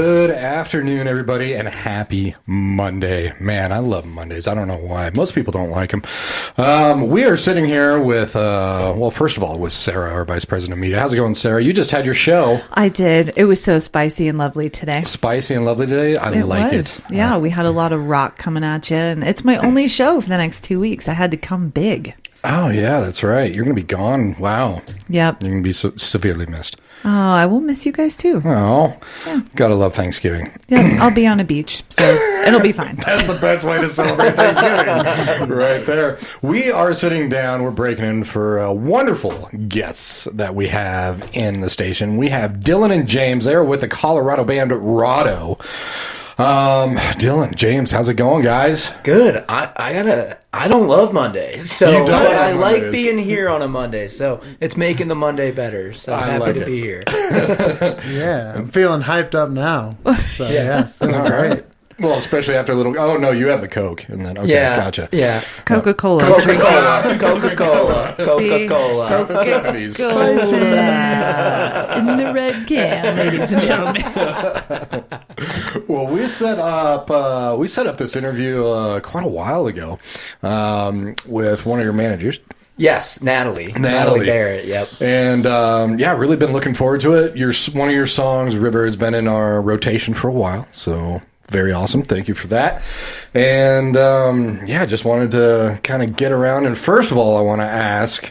Good afternoon, everybody, and happy Monday. Man, I love Mondays. I don't know why. Most people don't like them. We are sitting here with, first of all, with Sarah, our Vice President of Media. How's it going, Sarah? You just had your show. I did. It was so spicy and lovely today. Spicy and lovely today? I like it. Yeah, we had a lot of rock coming at you, and it's my only show for the next 2 weeks. I had to come big. Oh, yeah, that's right. You're going to be gone. Wow. Yep. You're going to be severely missed. Oh, I will miss you guys too. Oh, yeah. Gotta love Thanksgiving. Yeah, I'll be on a beach, so it'll be fine. That's the best way to celebrate Thanksgiving. Right there. We are sitting down. We're breaking in for wonderful guests that we have in the station. We have Dylan and James. They're with the Colorado band Rado. Dylan, James, how's it going, guys? Good. I don't love Mondays, but I like being here on a Monday, so it's making the Monday better. So I'm happy to be here. Yeah, I'm feeling hyped up now. So, yeah, feeling great. Well, especially after a little. Oh no, you have the Coke, and then gotcha. Yeah, Coca-Cola. Coca-Cola. Throughout the 70s. Coca-Cola in the red can, ladies and gentlemen. Well, we set up this interview quite a while ago with one of your managers. Yes, Natalie Barrett. Yep. And really been looking forward to it. One of your songs, River, has been in our rotation for a while, so. Very awesome. Thank you for that. And, just wanted to kind of get around. And first of all, I want to ask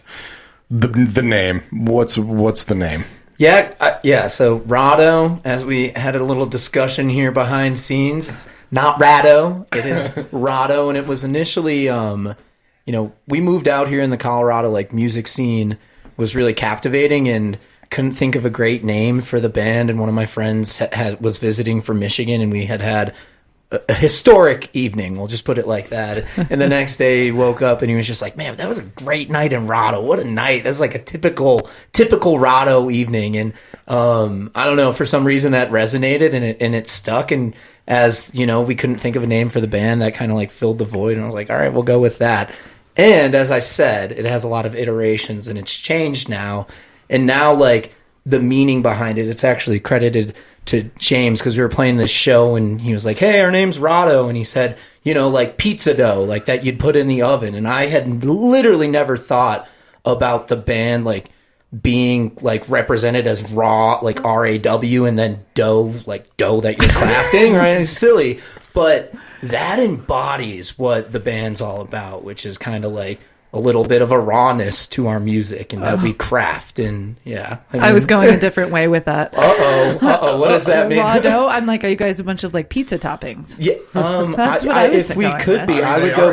the name. What's the name? Yeah. So Rado, as we had a little discussion here behind scenes, it's not Rado. It is Rado. And it was initially, we moved out here in the Colorado, music scene was really captivating and couldn't think of a great name for the band, and one of my friends was visiting from Michigan, and we had a historic evening. We'll just put it like that. And the next day he woke up and he was just like, man, that was a great night in Rado. What a night. That's like a typical Rado evening. And I don't know, for some reason that resonated and it stuck. And as, we couldn't think of a name for the band, that kind of filled the void. And I was like, all right, we'll go with that. And as I said, it has a lot of iterations and it's changed now. And now, the meaning behind it, it's actually credited to James, because we were playing this show, and he was like, hey, our name's Rado. And he said, pizza dough, that you'd put in the oven. And I had literally never thought about the band, being, represented as raw, R-A-W, and then dough, dough that you're crafting, right? It's silly. But that embodies what the band's all about, which is kind of a little bit of a rawness to our music, and that we craft, and I was going a different way with that. What does that mean? Rado, I'm like, are you guys a bunch of pizza toppings? Yeah, that's what I was if we could be, I would go I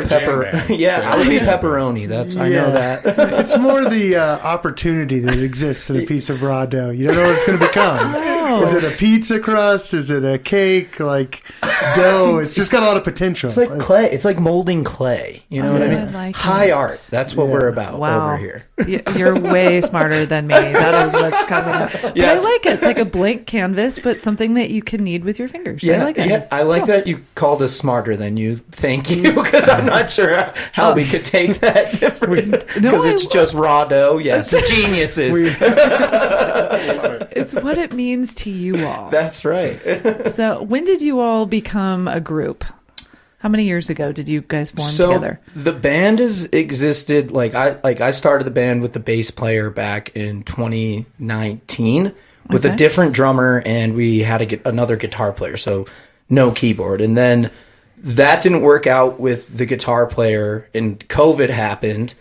would be pepperoni. I know that. It's more the opportunity that exists in a piece of raw dough. You don't know what it's going to become. Is it a pizza crust? Is it a cake? Dough? It's just got a lot of potential. It's like clay. It's like molding clay. You know what I mean? High art. That's what we're about over here. You're way smarter than me. That is what's coming up. But yes. I like it. It's like a blank canvas, but something that you can knead with your fingers. Yeah, I like it. Yeah, I like that you called us smarter than you. Thank you, because I'm not sure how we could take that different. Because it's just raw dough. Yes, geniuses. It's what it means to you all. That's right. So when did you all become a group? How many years ago did you guys form together? The band has existed. I started the band with the bass player back in 2019 with a different drummer, and we had another guitar player, so no keyboard. And then that didn't work out with the guitar player, and COVID happened,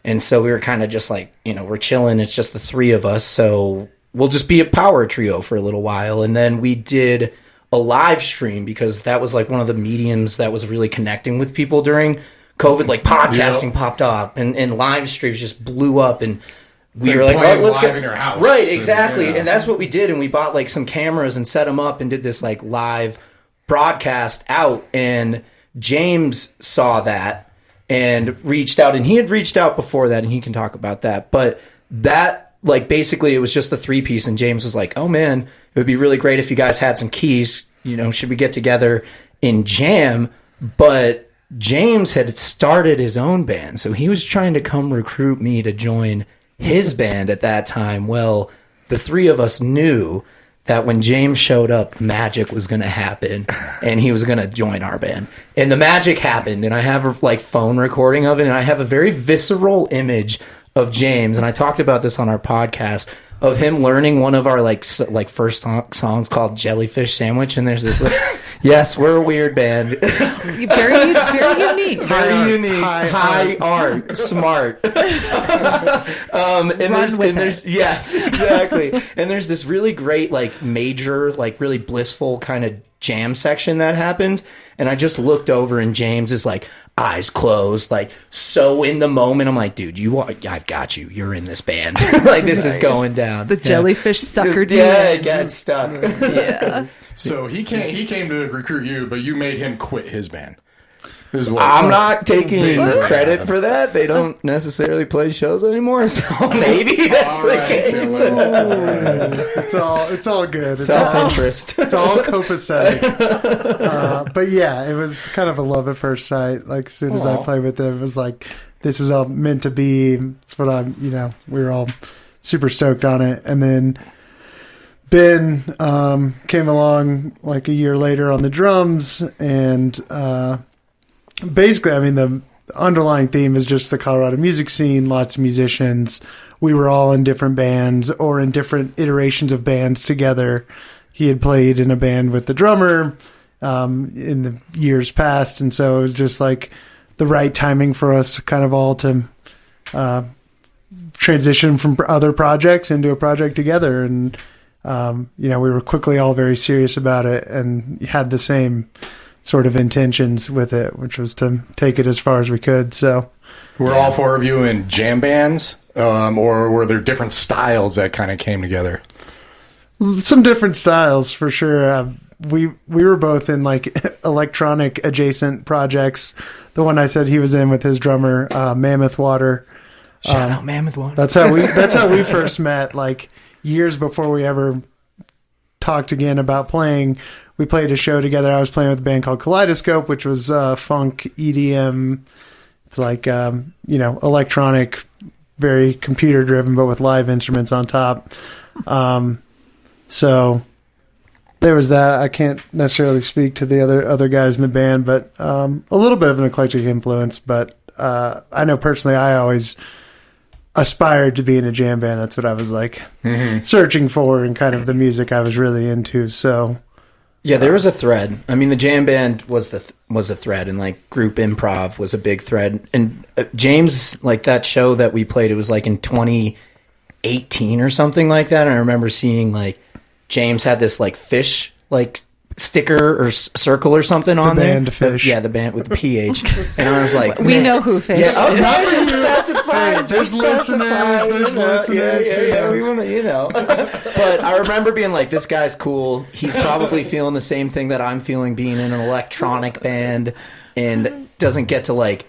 and so we were kind of just we're chilling. It's just the three of us, so we'll just be a power trio for a little while. And then we did a live stream, because that was one of the mediums that was really connecting with people during COVID. Podcasting popped up, and live streams just blew up, and we were like, oh, let's get in your house. Right, exactly. And that's what we did. And we bought some cameras and set them up and did this live broadcast out. And James saw that and reached out, and he had reached out before that, and he can talk about that. But that, basically it was just the 3-piece, and James was like, oh man, it would be really great if you guys had some keys, should we get together and jam? But James had started his own band, so he was trying to come recruit me to join his band at that time. Well, the three of us knew that when James showed up, magic was going to happen and he was going to join our band. And the magic happened, and I have a like phone recording of it, and I have a very visceral image of James, and I talked about this on our podcast, of him learning one of our like first songs called Jellyfish Sandwich, and there's this like, yes, we're a weird band. Very unique. Very unique. High art. Smart. Yes, exactly. And there's this really great, like, major, like, really blissful kind of jam section that happens. And I just looked over, and James is like, eyes closed, like, so in the moment. I'm like, dude, I've got you. You're in this band. Like, this is going down. The jellyfish suckered you. Yeah, it got stuck. Yeah. So he came to recruit you, but you made him quit his band. I'm not taking credit for that. They don't necessarily play shows anymore, so maybe that's the case. It's all good. Self-interest. It's all copacetic. But yeah, it was kind of a love at first sight. Like, as soon as I played with them, it was like, this is all meant to be. It's what we were all super stoked on it. And then Ben came along like a year later on the drums, and basically, I mean, the underlying theme is just the Colorado music scene, lots of musicians. We were all in different bands or in different iterations of bands together. He had played in a band with the drummer in the years past, and so it was just like the right timing for us kind of all to transition from other projects into a project together. And, we were quickly all very serious about it and had the same sort of intentions with it, which was to take it as far as we could. So were all four of you in jam bands, or were there different styles that kind of came together? Some different styles for sure. We were both in like electronic adjacent projects. The one I said he was in with his drummer, Mammoth Water. Shout out Mammoth Water. That's how we first met. Like years before we ever talked again about playing. We played a show together. I was playing with a band called Kaleidoscope, which was funk, EDM. It's like, electronic, very computer-driven, but with live instruments on top. So there was that. I can't necessarily speak to the other guys in the band, but a little bit of an eclectic influence. But I know personally I always aspired to be in a jam band. That's what I was like searching for, and kind of the music I was really into. So... yeah, there was a thread. I mean, the jam band was a thread, and like group improv was a big thread. And James, like that show that we played, it was like in 2018 or something like that. And I remember seeing like James had this like fish like sticker or circle or something on there. The band Fish. Yeah, the band with the PH. And I was like, we know who Fish is. I'm not going to specify. There's listeners. Yeah, we want to, But I remember being like, this guy's cool. He's probably feeling the same thing that I'm feeling, being in an electronic band, and doesn't get to like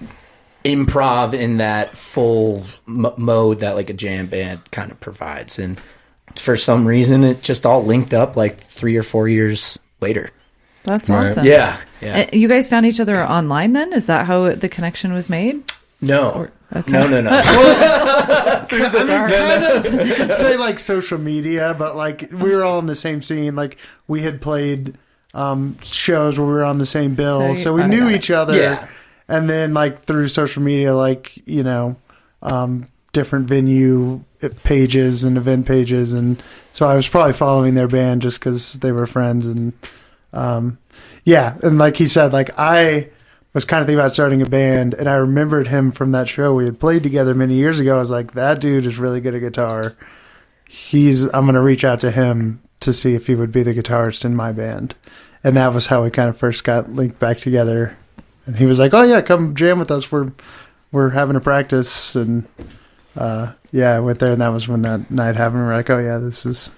improv in that full mode that like a jam band kind of provides. And for some reason, it just all linked up like 3 or 4 years later. That's awesome. Yeah. You guys found each other online then? Is that how the connection was made? No. Okay. No. You could say like social media, but like we were all in the same scene. Like we had played shows where we were on the same bill, so we knew each other. Yeah. And then like through social media, like different venue pages and event pages, and so I was probably following their band just because they were friends. And and like he said, like I was kind of thinking about starting a band, and I remembered him from that show we had played together many years ago. I was like, that dude is really good at guitar. I'm going to reach out to him to see if he would be the guitarist in my band. And that was how we kind of first got linked back together. And he was like, oh yeah, come jam with us. We're having a practice. And I went there, and that was when that night happened. We're like, oh yeah, this is...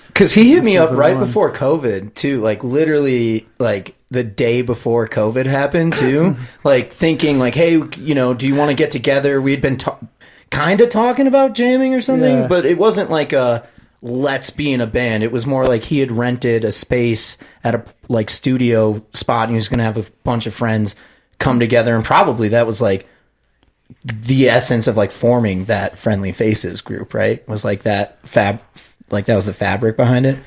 Because he hit me up right before COVID, too. Like, literally, like, the day before COVID happened, too. Like, thinking, like, hey, do you want to get together? We had been kind of talking about jamming or something, but it wasn't like a let's be in a band. It was more like he had rented a space at a, like, studio spot, and he was going to have a bunch of friends come together, and probably that was, like, the essence of, like, forming that Friendly Faces group, right? Was, like, that that was the fabric behind it.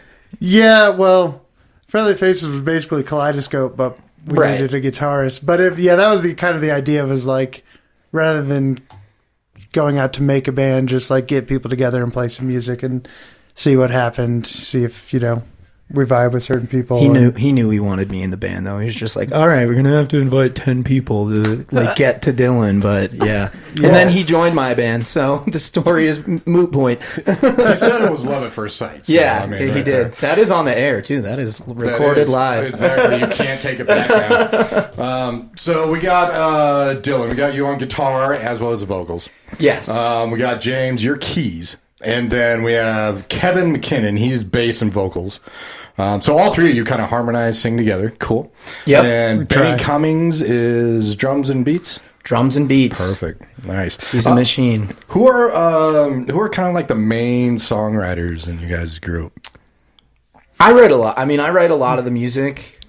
Yeah, well, Friendly Faces was basically Kaleidoscope, but we Right. needed a guitarist. But that was the kind of the idea, was like, rather than going out to make a band, just like get people together and play some music and see what happened, see if, we vibe with certain people. He knew he wanted me in the band, though. He was just like, all right, we're going to have to invite 10 people to get to Dylan, but yeah. And then he joined my band, so the story is moot point. He said it was love at first sight. So, Yeah, I mean, he right did. there. That is on the air, too. That is recorded live. Exactly. You can't take it back now. So we got Dylan. We got you on guitar as well as the vocals. Yes. We got James, your keys. And then we have Kevin McKinnon. He's bass and vocals. So all three of you kind of harmonize, sing together. Cool. Yep. And Benny Cummings is drums and beats. Drums and beats. Perfect. Nice. He's a machine. Who are kind of like the main songwriters in your guys' group? I write a lot. I mean, I write a lot of the music.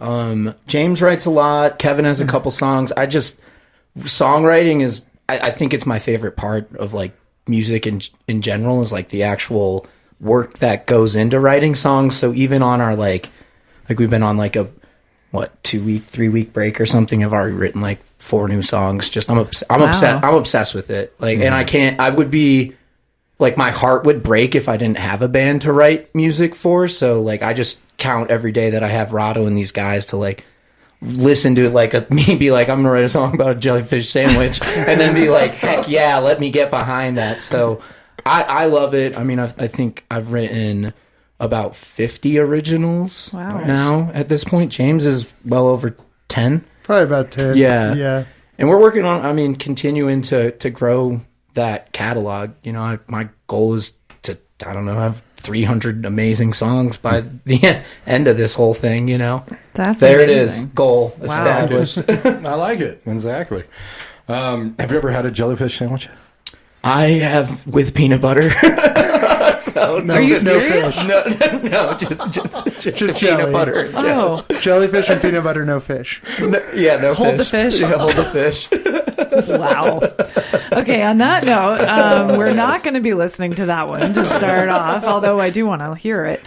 James writes a lot. Kevin has a couple songs. Songwriting is, I think it's my favorite part of like music in general, is like the actual work that goes into writing songs. So even on our like we've been on like a 3-week break or something. I've already written like 4 new songs. Just I'm obsessed with it. Like, and I would be like, my heart would break if I didn't have a band to write music for. So like, I just count every day that I have Rado and these guys to like listen to like me be like, I'm gonna write a song about a jellyfish sandwich, and then be like, heck yeah, let me get behind that. So I love it. I mean, I think I've written about 50 originals now at this point. James is well over 10. Probably about 10. Yeah. And we're working on, continuing to grow that catalog. My goal is to, have 300 amazing songs by the end of this whole thing, That's there amazing. It is. Goal established. I like it. Exactly. Have you ever had a jellyfish sandwich? I have, with peanut butter. So Are you serious? No, just jelly. peanut butter. Oh, Jellyfish and peanut butter, no fish. No hold the fish. fish. Yeah, hold the fish. Wow. Okay, on that note, we're not going to be listening to that one to start off, although I do want to hear it.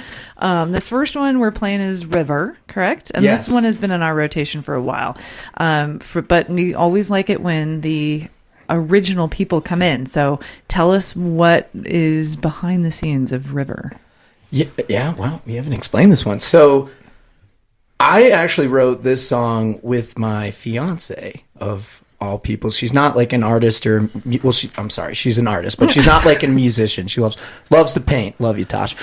This first one we're playing is River, correct? And Yes. this one has been in our rotation for a while. But we always like it when the original people come in. So tell us what is behind the scenes of River. Yeah, well, we haven't explained this one. So I actually wrote this song with my fiance, of all people. She's not like an artist I'm sorry, she's an artist, but she's not like a musician. She loves to paint. Love you, Tosh.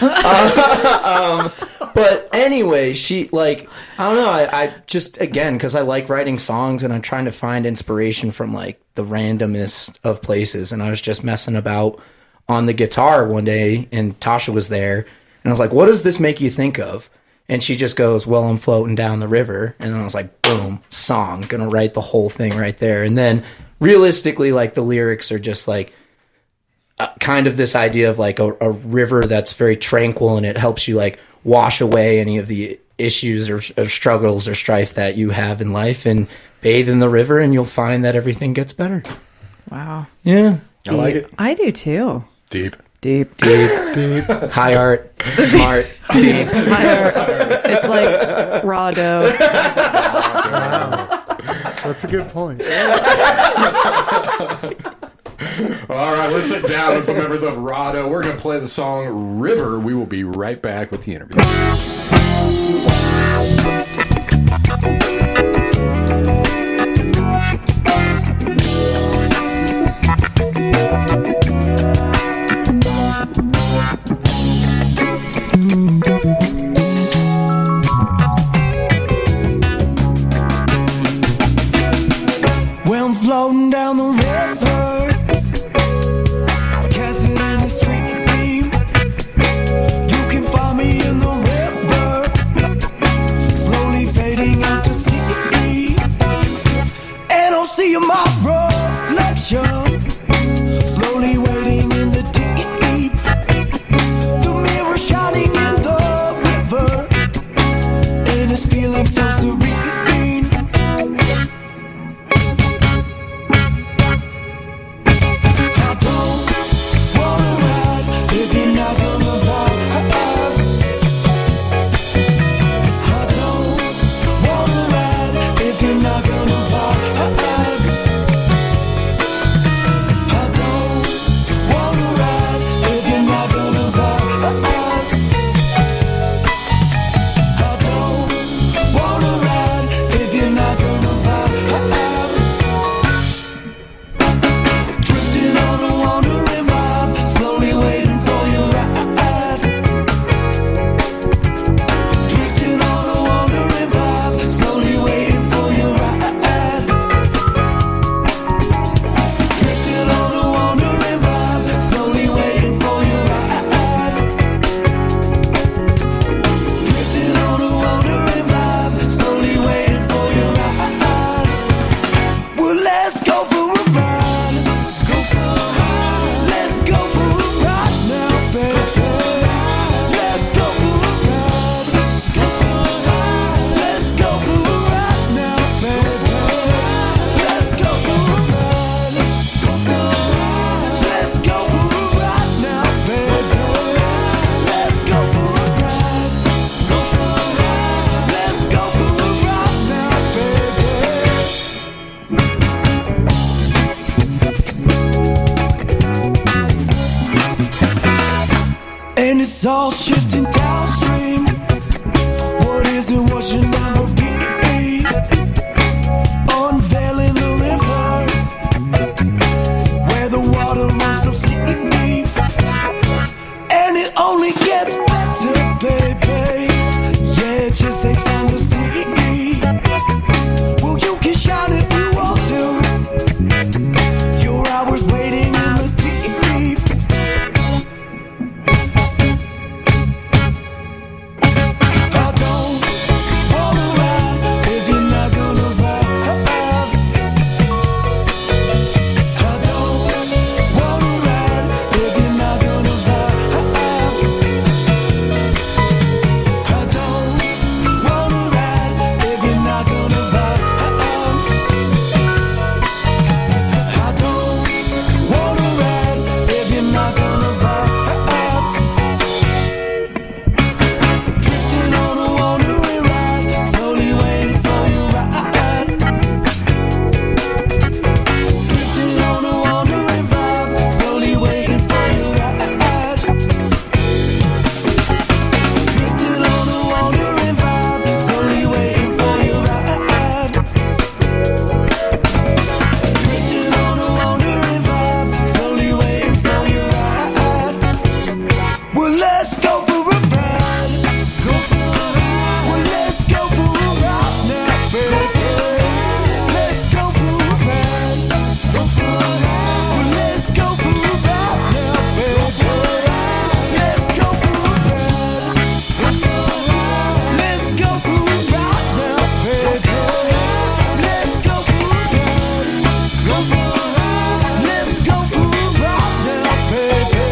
But anyway, she I don't know, I just, again, because I like writing songs and I'm trying to find inspiration from like the randomest of places. And I was just messing about on the guitar one day and Tasha was there and I was like, what does this make you think of? And she just goes, well, I'm floating down the river. And then I was like, boom, song, gonna write the whole thing right there. And then realistically, like the lyrics are just like kind of this idea of like a river that's very tranquil and it helps you like wash away any of the issues or struggles or strife that you have in life and bathe in the river and you'll find that everything gets better. Wow. Yeah. I like it. I do too. Deep. High art. Smart. Deep. It's like Rado. Wow. That's a good point. All right, let's sit down with some members of Rado. We're going to play the song River. We will be right back with the interview. Well, I'm floating down the river, casting in the stream. You can find me in the river, slowly fading out to sea. And I'll see my reflection, slowly waiting in the deep. The mirror shining in the river, and it's feeling so serene. you're not gonna vibe. I don't wanna ride if you're not gonna vibe. I don't wanna ride if you're not gonna vibe. Drifting on a wandering vibe, slowly waiting for your ride. Drifting on a wandering vibe, slowly waiting for your ride. Drifting on a wandering vibe, slowly waiting for your ride. Drifting on a wandering vibe, slowly waiting for your ride. Well, let's go for a ride. Go for a ride. Let's go for a ride now, baby. Let's go for a ride. Go for a ride. Let's go for a ride now, baby. Let's go for a ride. Go for a ride. Let's go for a ride now, baby. Let's go for a ride. Go for a ride. Let's go for a ride now, baby. And it's all shifting downstream. What isn't what should never be. Unveiling the river where the water runs so steep. And it only gets better, baby. Yeah, it just takes time to see. Well, you can shout if you want to. Your hours waiting in the deep. I don't wanna ride if you're not gonna vibe. I don't wanna ride if you're not gonna vibe. I don't wanna ride if you're not gonna vibe. I don't wanna ride if you're not gonna vibe. Drifting on a wandering ride, slowly waiting for your ride. Drifting on a wandering vibe, slowly waiting for your ride. Drifting on a wandering vibe, slowly waiting for your ride. Drifting on a wandering vibe, slowly waiting for your ride. Well, let's go for a ride. Go for a ride. Well, let's go for a ride now, baby. Let's go for a ride. Go for a ride. Well, let's go for a ride now, baby. Let's go for a ride. Go for a ride. Let's go for a ride now, baby. Let's go for a ride. Go for a ride. Let's go for a ride now, baby.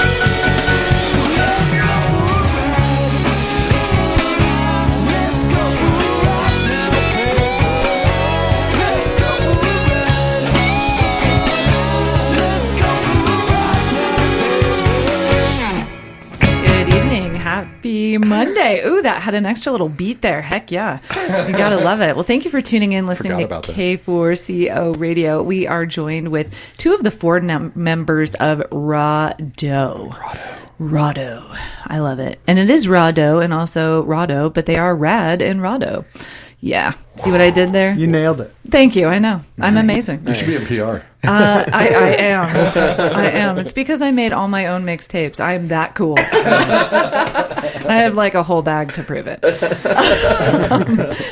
Let's go for a ride. Let's go for a ride now, baby. Let's go for a ride. Let's go for a ride now, baby. Good evening. Happy Monday. Ooh, that had an extra little beat there. Heck yeah. You gotta love it. Well, thank you for tuning in, listening Forgot to about that. K4CO Radio. We are joined with two of the four members of Rado. Rado. I love it. And it is Rado and also Rado, but they are Rad and Rado. Yeah. See what I did there? You nailed it. Thank you. I know. I'm amazing. You should be in PR. I am. It's because I made all my own mixtapes. I am that cool. I have like a whole bag to prove it.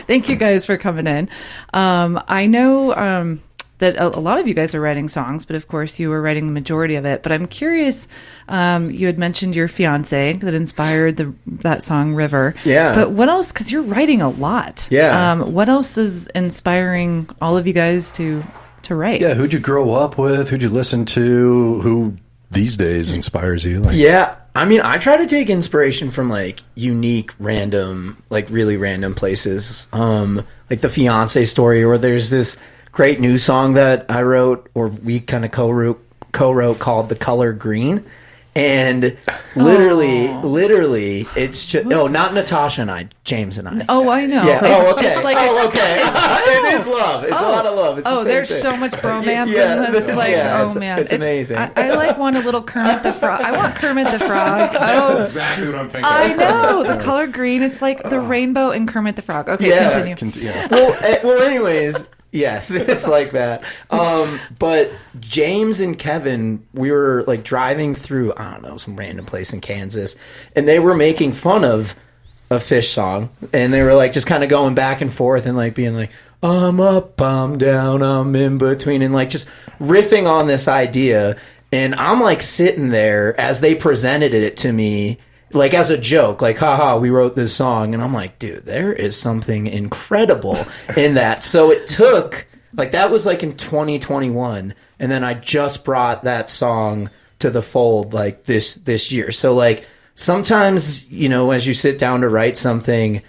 Thank you guys for coming in. I know that a lot of you guys are writing songs, but of course you were writing the majority of it. But I'm curious, you had mentioned your fiance that inspired that song River. Yeah. But what else? Because you're writing a lot. Yeah. What else is inspiring all of you guys to write? Yeah, who'd you grow up with? Who'd you listen to? Who these days inspires you? Yeah. I mean, I try to take inspiration from like unique, random, like really random places. Like the fiance story, or there's this great new song that I wrote, or we kind of co-wrote called "The Color Green," and literally, it's just not Natasha and I, James and I. Oh, I know. Yeah. Okay. It's like Okay. It is love. It's a lot of love. It's the same there's thing. so much bromance Yeah, in this. Like, man, it's amazing. I like want a little Kermit the Frog. I want Kermit the Frog. That's exactly what I'm thinking. I know the color green. It's like the rainbow and Kermit the Frog. Okay, continue. Well, anyways. Yes, it's like that. But James and Kevin, we were like driving through, I don't know, some random place in Kansas, and they were making fun of a Fish song, and they were like just kind of going back and forth and like being like, I'm up, I'm down, I'm in between, and like just riffing on this idea. And I'm like sitting there as they presented it to me, like as a joke, like, haha, we wrote this song. And I'm like, dude, there is something incredible in that. So it took, like, that was like in 2021. And then I just brought that song to the fold like this year. So like sometimes, you know, as you sit down to write something,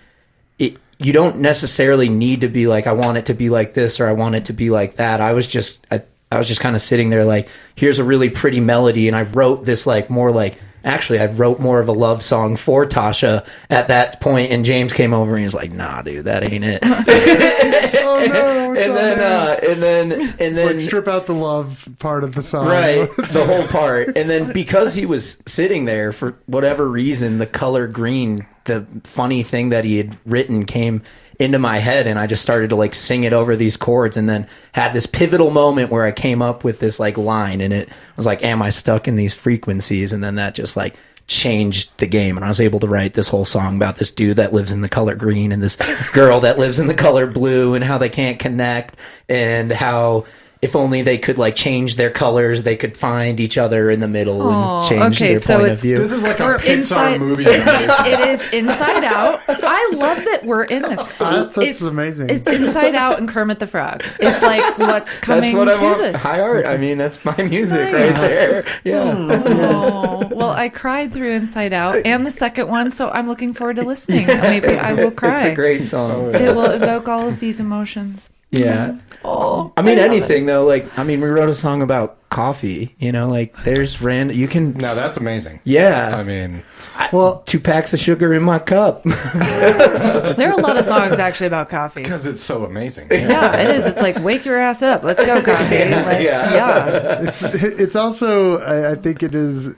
you don't necessarily need to be like, I want it to be like this or I want it to be like that. I was just kind of sitting there like, here's a really pretty melody. And I wrote this like more like, actually, I wrote more of a love song for Tasha at that point, and James came over and he's like, "Nah, dude, that ain't it." Oh no! And then Like, strip out the love part of the song, right? The whole part, and then because he was sitting there for whatever reason, the color green, the funny thing that he had written came into my head, and I just started to like sing it over these chords, and then had this pivotal moment where I came up with this like line, and it was like, am I stuck in these frequencies? And then that just like changed the game, and I was able to write this whole song about this dude that lives in the color green and this girl that lives in the color blue, and how they can't connect, and how if only they could like change their colors, they could find each other in the middle and change their point of view. This is like a Pixar movie. It is Inside Out. I love that we're in this. That's amazing. It's Inside Out and Kermit the Frog. It's like what's coming That's what to this. High art. I mean, that's my music Nice. right there. Yeah. Oh, well, I cried through Inside Out and the second one, so I'm looking forward to listening. Maybe I will cry. It's a great song. It will evoke all of these emotions. Yeah. Oh, I mean, love anything though. Like, I mean, we wrote a song about coffee. You know, like there's random. You can. No, that's amazing. Yeah. I mean, Well, 2 packs of sugar in my cup. There are a lot of songs actually about coffee. because it's so amazing. Yeah, it is. It's like, wake your ass up. Let's go, coffee. Like, yeah. it's also, I think it is,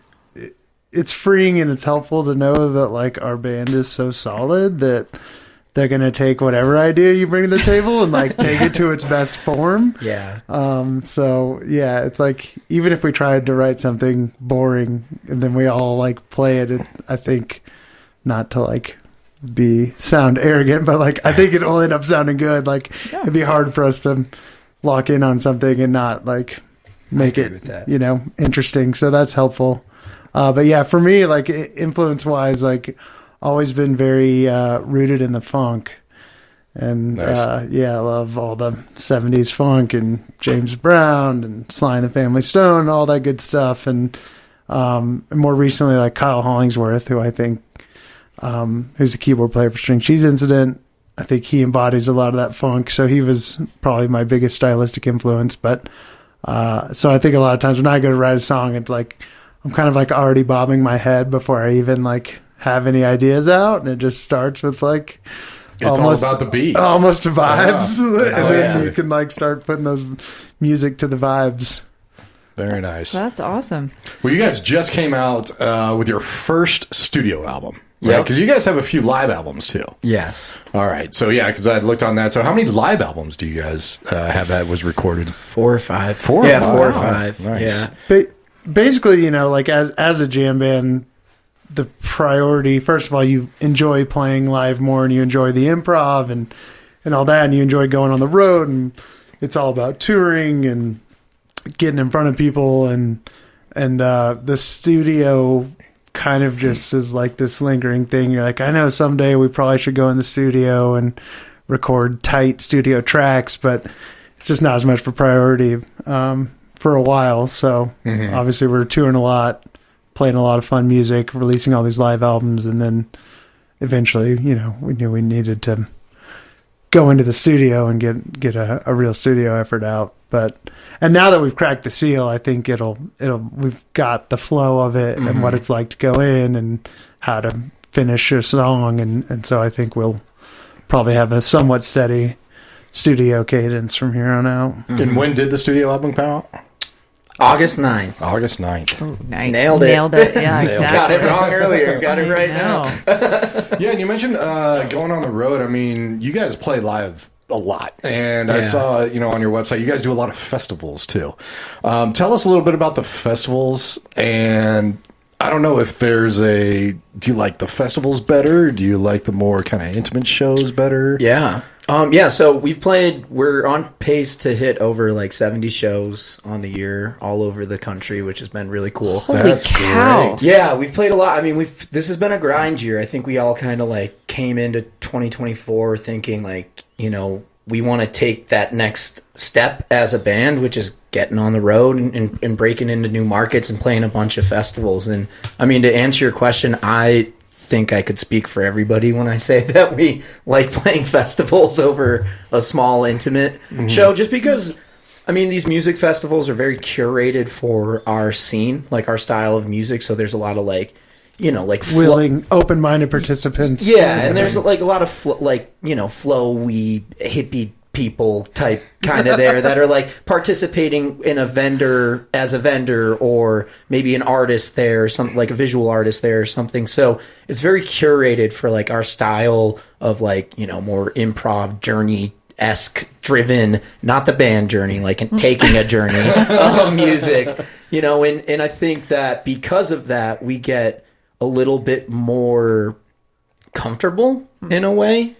it's freeing and it's helpful to know that like our band is so solid that they're going to take whatever idea you bring to the table and like take it to its best form. Yeah. So yeah, it's like, even if we tried to write something boring and then we all like play it, I think, not to like sound arrogant, but like, I think it'll end up sounding good. Like, it'd be hard for us to lock in on something and not like make it, you know, interesting. So that's helpful. But yeah, for me, like influence wise, like always been very rooted in the funk. And Nice. yeah, I love all the 70s funk and James Brown and Sly and the Family Stone and all that good stuff. And more recently, like Kyle Hollingsworth, who I think who's the keyboard player for String Cheese Incident. I think he embodies a lot of that funk. So he was probably my biggest stylistic influence. But so I think a lot of times when I go to write a song, it's like I'm kind of like already bobbing my head before I even like have any ideas out. And it just starts with like... It's almost, all about the beat. Almost vibes. Yeah. And then you can like start putting those music to the vibes. Very nice. That's awesome. Well, you guys just came out with your first studio album. Right, Yeah. because you guys have a few live albums too. Yes. All right, so yeah, because I looked on that. So how many live albums do you guys have that was recorded? 4 or 5. 4 or Yeah, 5. 4 or Wow. 5. Nice. Yeah. Basically, like as a jam band, the priority, first of all, you enjoy playing live more, and you enjoy the improv and all that, and you enjoy going on the road, and it's all about touring and getting in front of people, and the studio kind of just is like this lingering thing. You're like, I know someday we probably should go in the studio and record tight studio tracks, but it's just not as much of a priority for a while. So obviously we're touring a lot, playing a lot of fun music, releasing all these live albums, and then eventually, we knew we needed to go into the studio and get a real studio effort out. And now that we've cracked the seal, I think we've got the flow of it and what it's like to go in and how to finish a song. And so I think we'll probably have a somewhat steady studio cadence from here on out. And when did the studio album come out? August 9th. August 9th. Oh, nice. Nailed it. Yeah, exactly. Got it wrong earlier. Got it right now. Yeah, and you mentioned going on the road. I mean, you guys play live a lot, and I saw on your website you guys do a lot of festivals too. Tell us a little bit about the festivals, and I don't know if do you like the festivals better? Do you like the more kind of intimate shows better? Yeah. So we're on pace to hit over like 70 shows on the year all over the country, which has been really cool. Holy cow. great. Yeah, we've played a lot. I mean, this has been a grind year. I think we all kind of like came into 2024 thinking like, we want to take that next step as a band, which is getting on the road and breaking into new markets and playing a bunch of festivals. And I mean, to answer your question, I think I could speak for everybody when I say that we like playing festivals over a small, intimate show, just because, I mean, these music festivals are very curated for our scene, like our style of music. So there's a lot of like, Willing, open-minded participants. Yeah, and there's like a lot of flowy hippie people type kind of there that are like participating in a vendor or maybe an artist there, something like a visual artist there or something. So it's very curated for like our style of like, more improv journey-esque driven, not the band journey, like taking a journey music, and I think that because of that, we get a little bit more comfortable in a way.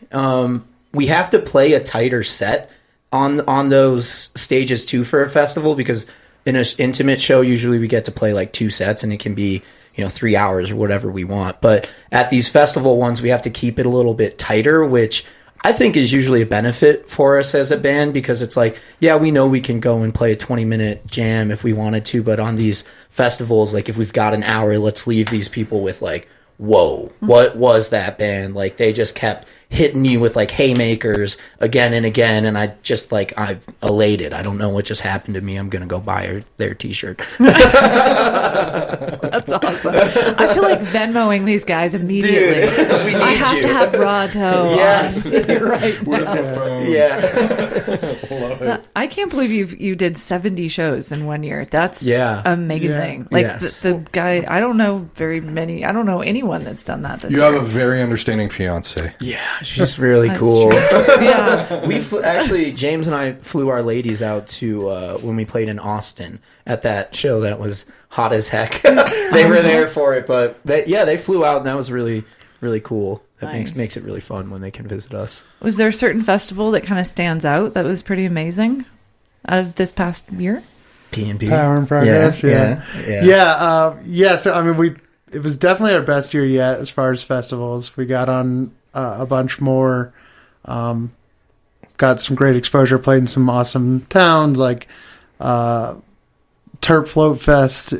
We have to play a tighter set on those stages too for a festival, because in an intimate show, usually we get to play like 2 sets and it can be, 3 hours or whatever we want. But at these festival ones, we have to keep it a little bit tighter, which I think is usually a benefit for us as a band, because it's like, yeah, we know we can go and play a 20-minute jam if we wanted to, but on these festivals, like if we've got an hour, let's leave these people with like, whoa, what was that band? Like they just kept hitting you with like haymakers again and again, and I just like, I'm elated. I don't know what just happened to me. I'm gonna go buy their t-shirt. That's awesome. I feel like Venmoing these guys immediately. Dude, we need I have you. to have Rado. Yes. Right Where's now. my phone? Yeah. I can't believe you did 70 shows in 1 year. That's amazing. Yeah. Like Yes. the guy, I don't know anyone that's done that this You year. have a very understanding fiance. Yeah, she's really That's cool. true. Yeah. Actually, James and I flew our ladies out to when we played in Austin at that show that was hot as heck. They were there for it, but they flew out, and that was really, really cool. That Nice. makes it really fun when they can visit us. Was there a certain festival that kind of stands out that was pretty amazing out of this past year? P&P. Power in Progress. Yeah. So I mean, it was definitely our best year yet as far as festivals. We got on a bunch more, got some great exposure, played in some awesome towns like Terp Float Fest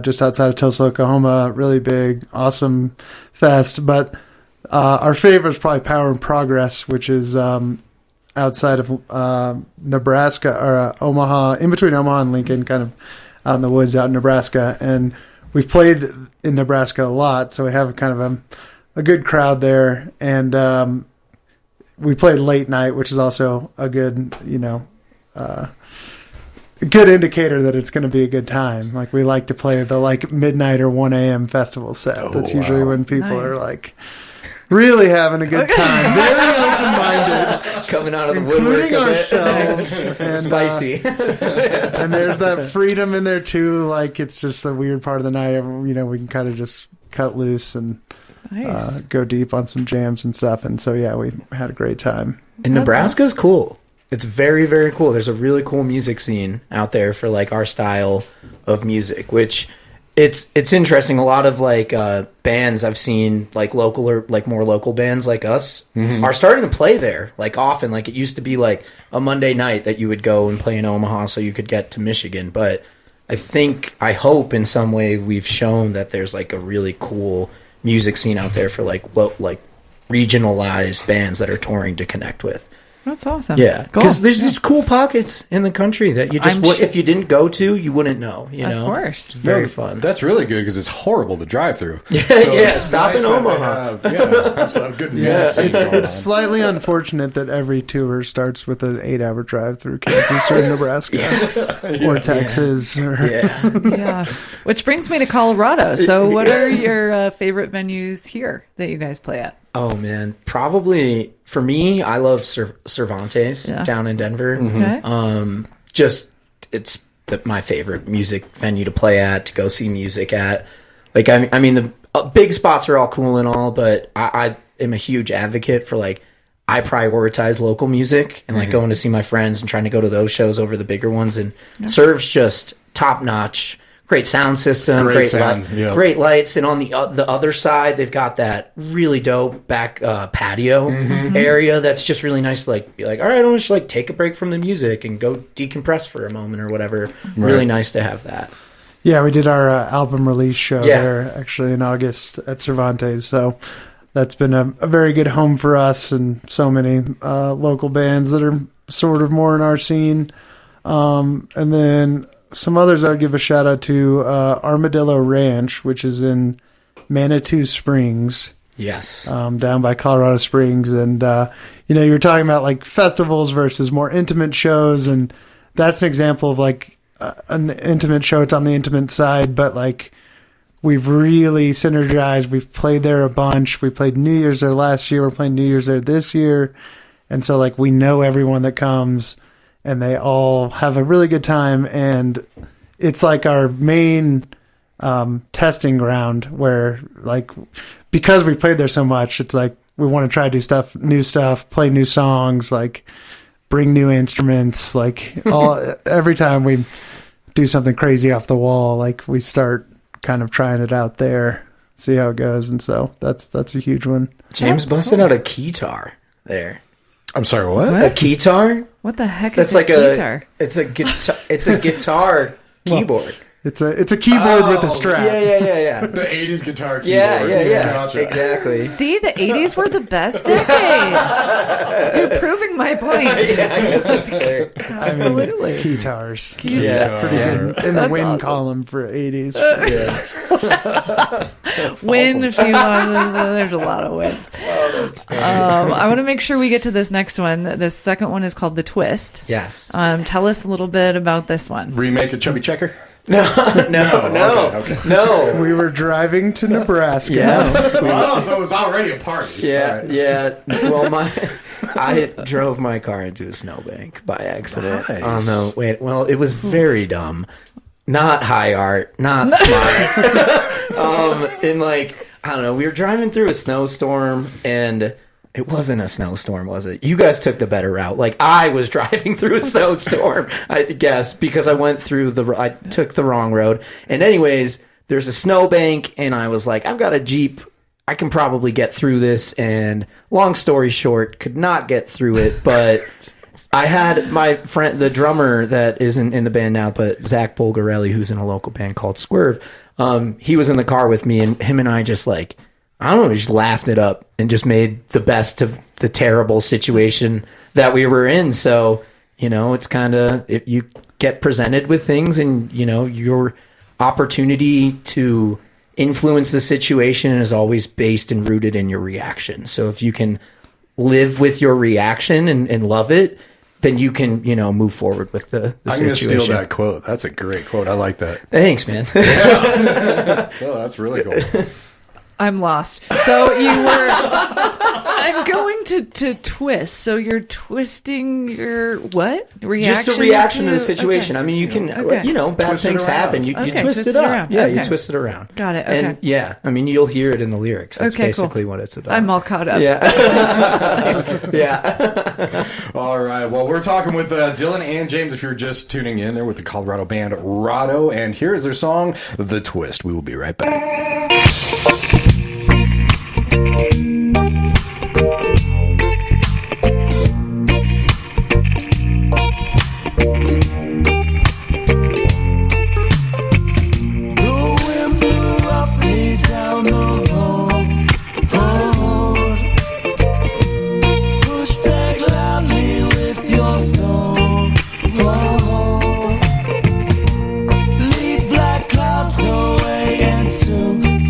just outside of Tulsa, Oklahoma. Really big, awesome fest. But our favorite is probably Power in Progress, which is outside of Nebraska, or Omaha, in between Omaha and Lincoln, kind of out in the woods out in Nebraska. And we've played in Nebraska a lot, so we have kind of a good crowd there. And we played late night, which is also a good, a good indicator that it's going to be a good time. Like we like to play the like midnight or 1 a.m. festival set. That's usually when people are like really having a good time, very open-minded, coming out of the woodwork, including ourselves. And, spicy. And there's that freedom in there too. Like it's just the weird part of the night. You know, we can kind of just cut loose and go deep on some jams and stuff. And so yeah, we had a great time. And Nebraska's cool. It's very, very cool. There's a really cool music scene out there for like our style of music, which it's interesting. A lot of like bands I've seen, like local or like more local bands like us, are starting to play there like often. Like it used to be like a Monday night that you would go and play in Omaha so you could get to Michigan. But I hope in some way we've shown that there's like a really cool music scene out there for like regionalized bands that are touring to connect with. That's awesome. Yeah, because there's these cool pockets in the country that you just if you didn't go to, you wouldn't know. You know, of course, it's very fun. That's really good because it's horrible to drive through. Stop in Omaha. Have some good music scene going on. It's slightly unfortunate that every tour starts with an 8-hour drive through Kansas or Nebraska or Texas. Yeah. Which brings me to Colorado. So, what are your favorite venues here that you guys play at? Oh man, probably for me, I love Cervantes down in Denver. Okay. It's my favorite music venue to play at, to go see music at. Like I mean, the big spots are all cool and all, but I am a huge advocate for like I prioritize local music and like going to see my friends and trying to go to those shows over the bigger ones. And Serve's just top notch. Great sound system, great lights, and on the other side, they've got that really dope back patio area that's just really nice to like be like, all right, I'll just like take a break from the music and go decompress for a moment or whatever. Really nice to have that. Yeah, we did our album release show there actually in August at Cervantes, so that's been a very good home for us and so many local bands that are sort of more in our scene, and then some others I would give a shout out to Armadillo Ranch, which is in Manitou Springs. Yes. Down by Colorado Springs. And, you know, you were talking about like festivals versus more intimate shows. And that's an example of like an intimate show. It's on the intimate side, but like we've really synergized. We've played there a bunch. We played New Year's there last year. We're playing New Year's there this year. And so like we know everyone that comes. And they all have a really good time, and it's like our main testing ground where, like, because we played there so much, it's like we want to try to do new stuff, play new songs, like bring new instruments, like every time we do something crazy off the wall, like we start kind of trying it out there, see how it goes, and so that's a huge one. James busted out a keytar there. I'm sorry, what? A keytar? What the heck That's is like a guitar? It's a guitar. It's a guitar keyboard. It's a keyboard with a strap. Yeah. The 80s guitar keyboard. Yeah. Gotcha. Exactly. See, the 80s were the best decade. You're proving my point. Yeah, I guess that's fair. Absolutely. Guitars. Yeah. Pretty good in the That's win awesome. column for 80s. Win a few ones. There's a lot of wins. I want to make sure we get to this next one. The second one is called The Twist. Yes. Tell us a little bit about this one. Remake of Chubby Checker? No. We were driving to Nebraska. Yeah. So it was already a party. Yeah. Well, I drove my car into a snowbank by accident. Nice. Oh no! Wait. Well, it was very dumb. Not high art. Not smart. And like I don't know. We were driving through a snowstorm and. It wasn't a snowstorm, was it? You guys took the better route. Like, I was driving through a snowstorm, I guess, because I took the wrong road. And anyways, there's a snowbank, and I was like, I've got a Jeep. I can probably get through this. And long story short, could not get through it. But I had my friend, the drummer that isn't in the band now, but Zach Bulgarelli, who's in a local band called Swerve, he was in the car with me, and him and I just like, I don't know, we just laughed it up and just made the best of the terrible situation that we were in. So, you know, it's kind of, if you get presented with things and, you know, your opportunity to influence the situation is always based and rooted in your reaction. So if you can live with your reaction and love it, then you can, move forward with the I'm situation. going to steal that quote. That's a great quote. I like that. Thanks, man. Oh, that's really cool. I'm lost. So you were. I'm going to twist. So you're twisting your what? Reaction? Just a reaction to the situation. Okay. I mean, you can, Okay. Bad Twist it things around. happen. You Okay, twist twist it it up. around. Yeah, you Okay. twist it around. Got it. Okay. And yeah, I mean, you'll hear it in the lyrics. That's Okay, basically cool. what it's about. I'm all caught up. Yeah. Yeah. All right. Well, we're talking with Dylan and James. If you're just tuning in, they're with the Colorado band Rado, and here is their song, "The Twist." We will be right back. The wind blew roughly down the road. Push back loudly with your soul. Lead black clouds away into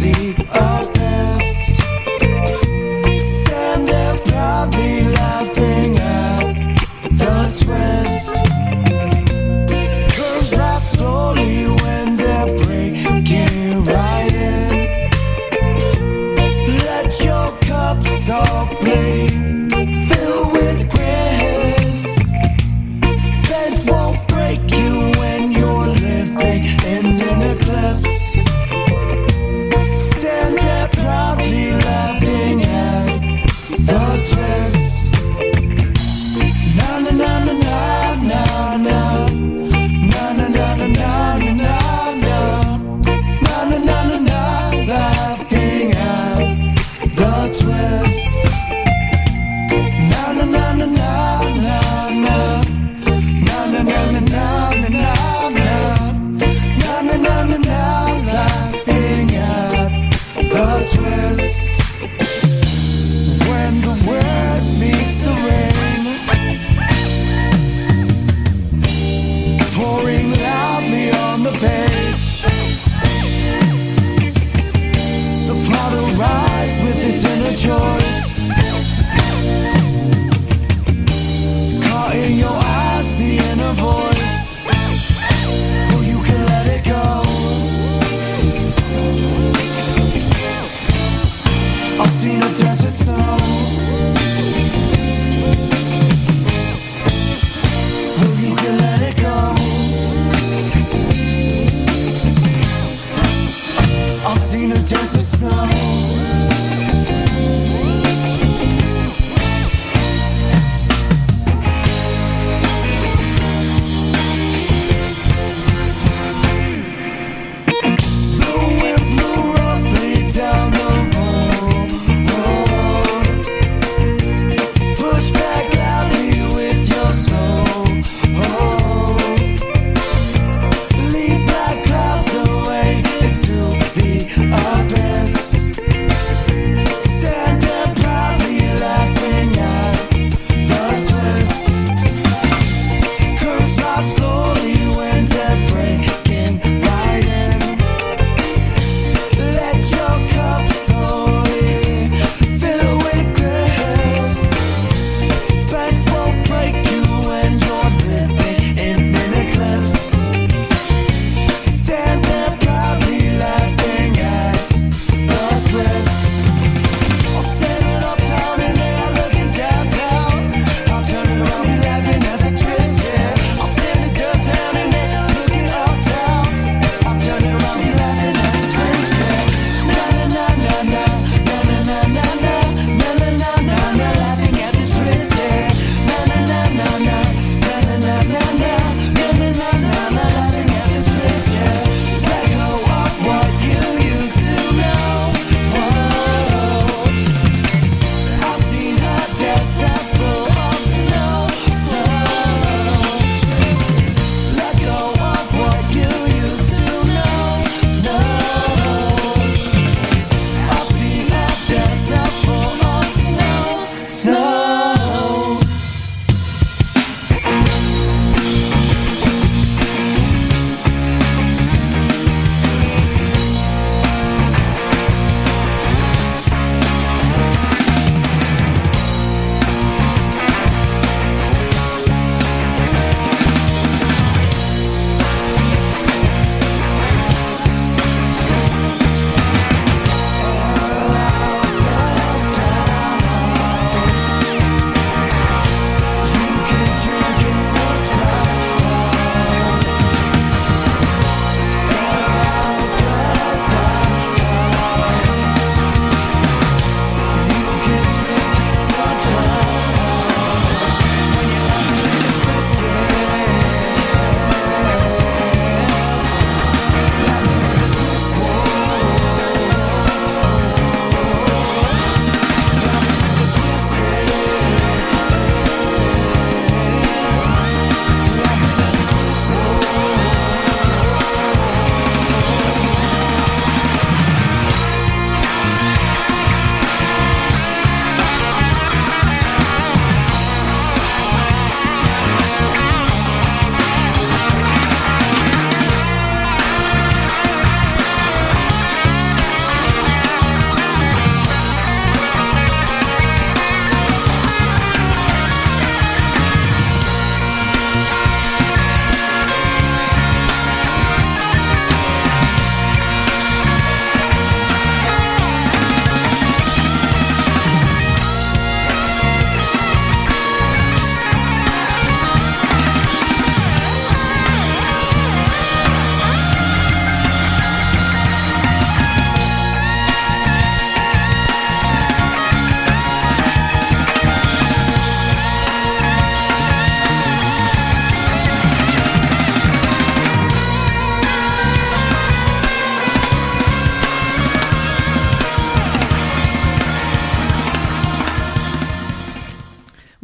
the abyss. Stand there proudly laughing at the twist. 'Cause rise slowly when they're breaking right in. Let your cup softly fill with grace. Bends won't break you when you're living in an eclipse. Stand there proudly laughing at the twist. Na na na na na na na. Na na na na na na na na. Na na na na na, laughing at the twist. Na na na na na na na. Na na na na na na na na. Na na na na na, laughing at the twist. When the word meets the rain, pouring loudly on the page, the plot arrives with its inner choice. Caught in your eyes, the inner voice. Oh, you can let it go. I've seen a desert snow. Oh, you can let it go. I've seen a desert snow. The wind blew roughly down the road.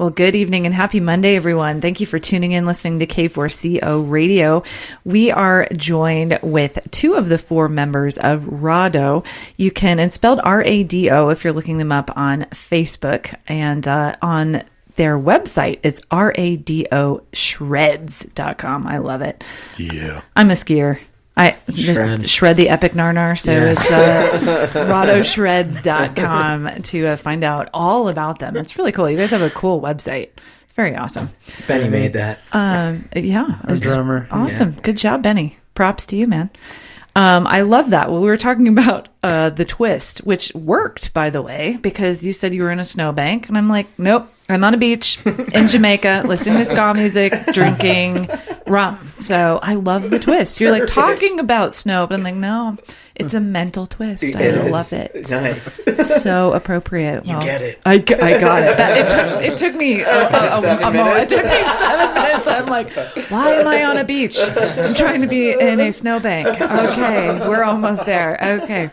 Well, good evening and happy Monday, everyone. Thank you for tuning in, listening to K4CO Radio. We are joined with 2 of the 4 members of Rado. It's spelled R-A-D-O if you're looking them up on Facebook, and on their website, it's radoshreds.com. I love it. Yeah. I'm a skier. Shred the epic narnar. So it's radoshreds.com to find out all about them. It's really cool. You guys have a cool website. It's very awesome. Benny made that. Yeah. Our drummer. Awesome. Yeah. Good job, Benny. Props to you, man. I love that. Well, we were talking about the twist, which worked, by the way, because you said you were in a snowbank. And I'm like, nope, I'm on a beach in Jamaica, listening to ska music, drinking rum. So I love the twist. You're like talking about snow, but I'm like, no, it's a mental twist. I love it. Nice. So appropriate. You get it. I got it. It took me a moment. It took me 7 minutes. I'm like, why am I on a beach? I'm trying to be in a snowbank. Okay, we're almost there. Okay.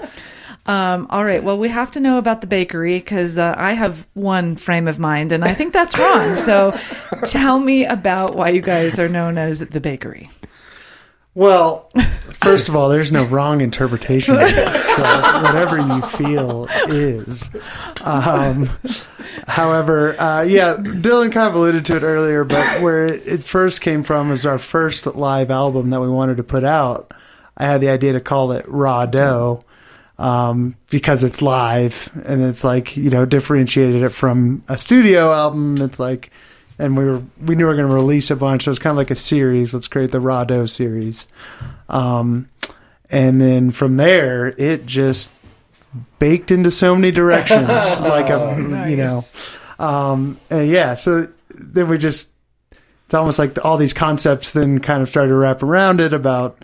All right. Well, we have to know about the bakery because I have one frame of mind, and I think that's wrong. So tell me about why you guys are known as the bakery. Well, first of all, there's no wrong interpretation of it, so whatever you feel is. However, Dylan kind of alluded to it earlier, but where it first came from is our first live album that we wanted to put out. I had the idea to call it Rado, because it's live, and it's like, differentiated it from a studio album. It's like, and we knew we were going to release a bunch, so it's kind of like a series. Let's create the Rado series. And then from there, it just baked into so many directions, Nice. So then it's almost like all these concepts then kind of started to wrap around it about,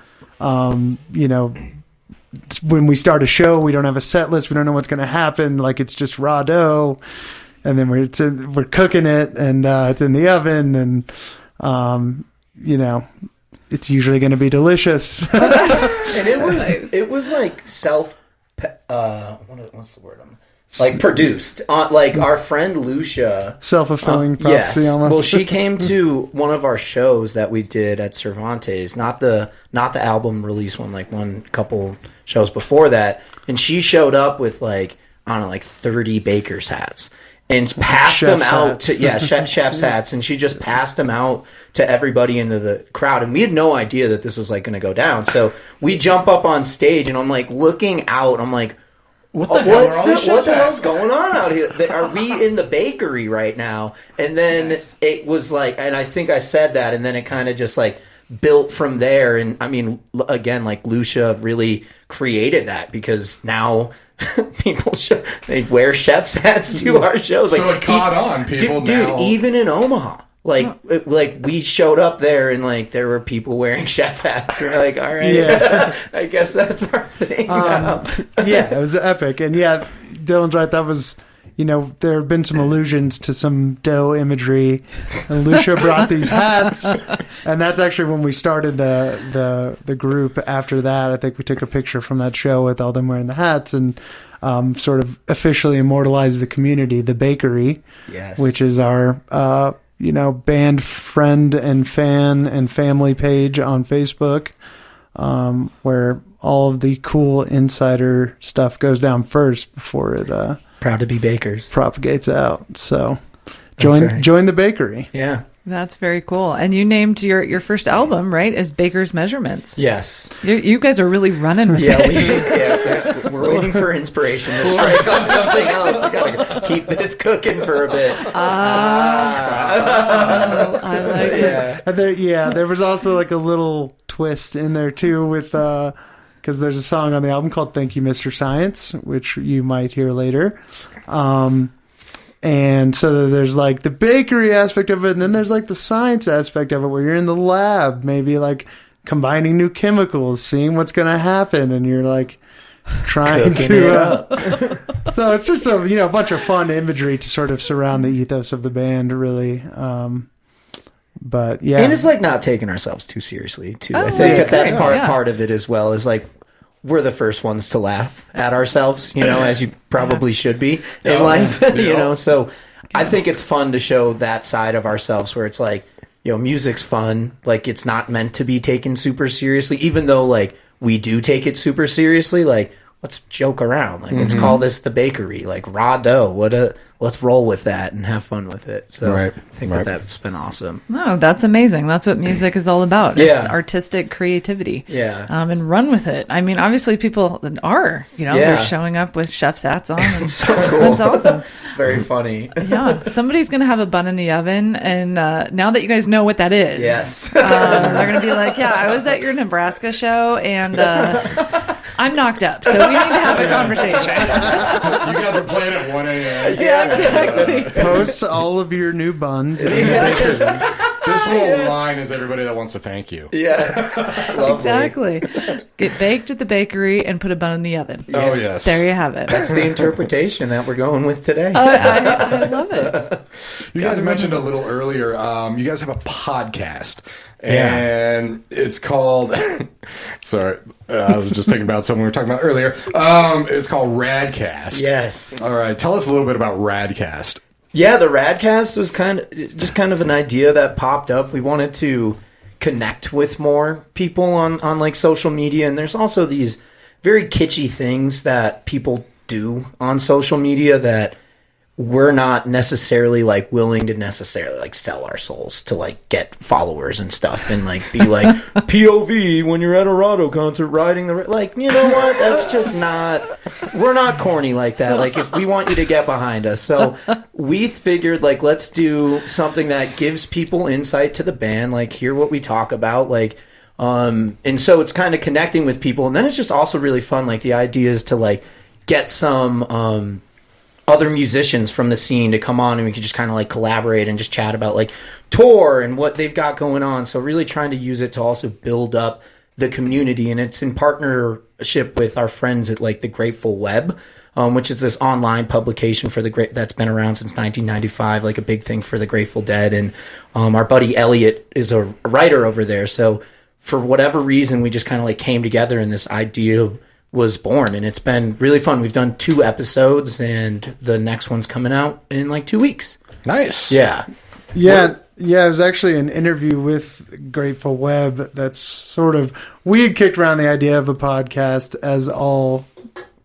when we start a show, we don't have a set list. We don't know what's going to happen. Like, it's just Rado. And then we're cooking it, and it's in the oven, and, it's usually going to be delicious. And it was like what's the word? Like produced. Like our friend Lucia. Self-fulfilling prophecy, yes. almost. Well, she came to one of our shows that we did at Cervantes, not the album release one, like one couple shows before that. And she showed up with like 30 baker's hats. And passed them out to chef's hats, and she just passed them out to everybody into the crowd, and we had no idea that this was like going to go down. So we jump up on stage, and I'm like looking out, I'm like, what the hell's going on out here? Are we in the bakery right now? And then it was like, and I think I said that, and then it kind of just like built from there. And I mean, again, like Lucia really created that, because now people they wear chef's hats to our shows. So it caught on. People now, even in Omaha, like we showed up there, and like there were people wearing chef hats. We're like, all right, I guess that's our thing. It was epic, and Dylan's right. That was, there have been some allusions to some dough imagery, and Lucia brought these hats, and that's actually when we started the group. After that, I think we took a picture from that show with all them wearing the hats, and sort of officially immortalized the community, the bakery, which is our band friend and fan and family page on Facebook, where all of the cool insider stuff goes down first before it proud to be bakers propagates out. So join the bakery. Yeah, that's very cool. And you named your first album, right, as Baker's Measurements. Yes. You guys are really running with this. We're waiting for inspiration to strike on something else. I gotta keep this cooking for a bit. I like it. And there was also like a little twist in there too with because there's a song on the album called Thank You, Mr. Science, which you might hear later. And so there's like the bakery aspect of it, and then there's like the science aspect of it, where you're in the lab, maybe like combining new chemicals, seeing what's going to happen, and you're like trying to. So it's just a bunch of fun imagery to sort of surround the ethos of the band, really. But yeah, and it's like not taking ourselves too seriously too. I think that's part of it as well. Is like we're the first ones to laugh at ourselves, as you probably should be in life, So I think it's fun to show that side of ourselves where it's like, music's fun. Like, it's not meant to be taken super seriously, even though, like, we do take it super seriously. Like, let's joke around. Like, let's call this the bakery. Like, Rado. Let's roll with that and have fun with it. So I think that's been awesome. No, that's amazing. That's what music is all about. Yeah. It's artistic creativity. Yeah. And run with it. I mean, obviously people are, they're showing up with chef's hats on. And It's so cool. That's awesome. It's very funny. Yeah. Somebody's going to have a bun in the oven. And now that you guys know what that is, Yes. they're going to be like, yeah, I was at your Nebraska show and I'm knocked up. So we need to have a conversation. You guys are playing at 1 a.m. Yeah, exactly. Post all of your new buns. In the bakery. This whole line is everybody that wants to thank you. Yes. Lovely. Exactly. Get baked at the bakery and put a bun in the oven. Oh, yes. There you have it. That's the interpretation that we're going with today. I love it. You guys mentioned a little earlier, you guys have a podcast. And it's called, sorry, I was just thinking about something we were talking about earlier. It's called Radcast. Yes. All right. Tell us a little bit about Radcast. Yeah, the Radcast was kind of an idea that popped up. We wanted to connect with more people on like social media, and there's also these very kitschy things that people do on social media that we're not necessarily like willing to necessarily like sell our souls to like get followers and stuff and like be like POV when you're at a Rado concert riding the like, you know what, that's just not, we're not corny like that. Like, if we want you to get behind us, so we figured like let's do something that gives people insight to the band, like hear what we talk about, like and so it's kind of connecting with people, and then it's just also really fun. Like, the idea is to like get some other musicians from the scene to come on, and we could just kind of like collaborate and just chat about like tour and what they've got going on. So really trying to use it to also build up the community, and it's in partnership with our friends at like the Grateful Web, which is this online publication for that's been around since 1995, like a big thing for the Grateful Dead. And our buddy Elliot is a writer over there. So for whatever reason, we just kind of like came together, and this idea was born, and it's been really fun. We've done 2 episodes, and the next one's coming out in like 2 weeks. Nice. Yeah. Yeah, it was actually an interview with Grateful Web that's sort of, we had kicked around the idea of a podcast, as all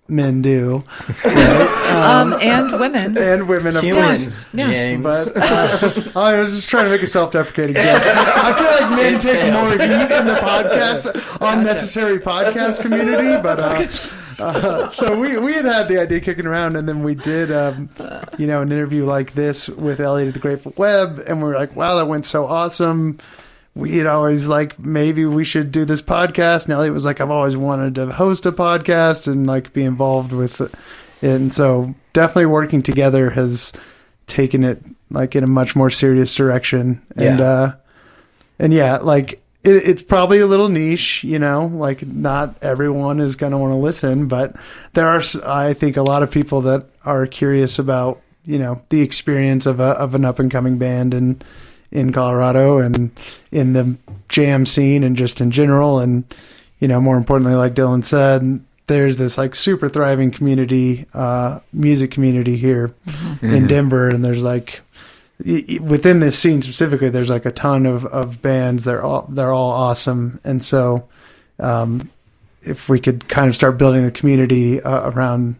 men do. Right? And women. And women, of Humans, course. Yeah. James. But I was just trying to make a self-deprecating joke. I feel like men take more heat in the podcast, unnecessary podcast community, but so we had the idea kicking around, and then we did an interview like this with Elliot at the Grateful Web, and we were like, wow, that went so awesome. We had always like, maybe we should do this podcast, and Elliot was like, I've always wanted to host a podcast and like be involved with it. And so definitely working together has taken it like in a much more serious direction. And like it's probably a little niche, like not everyone is going to want to listen, but there are, I think, a lot of people that are curious about, the experience of an up and coming band in Colorado and in the jam scene and just in general. And, more importantly, like Dylan said, there's this like super thriving community, music community here in Denver. And there's like, within this scene specifically, there's like a ton of bands. They're all awesome. And so, if we could kind of start building the community around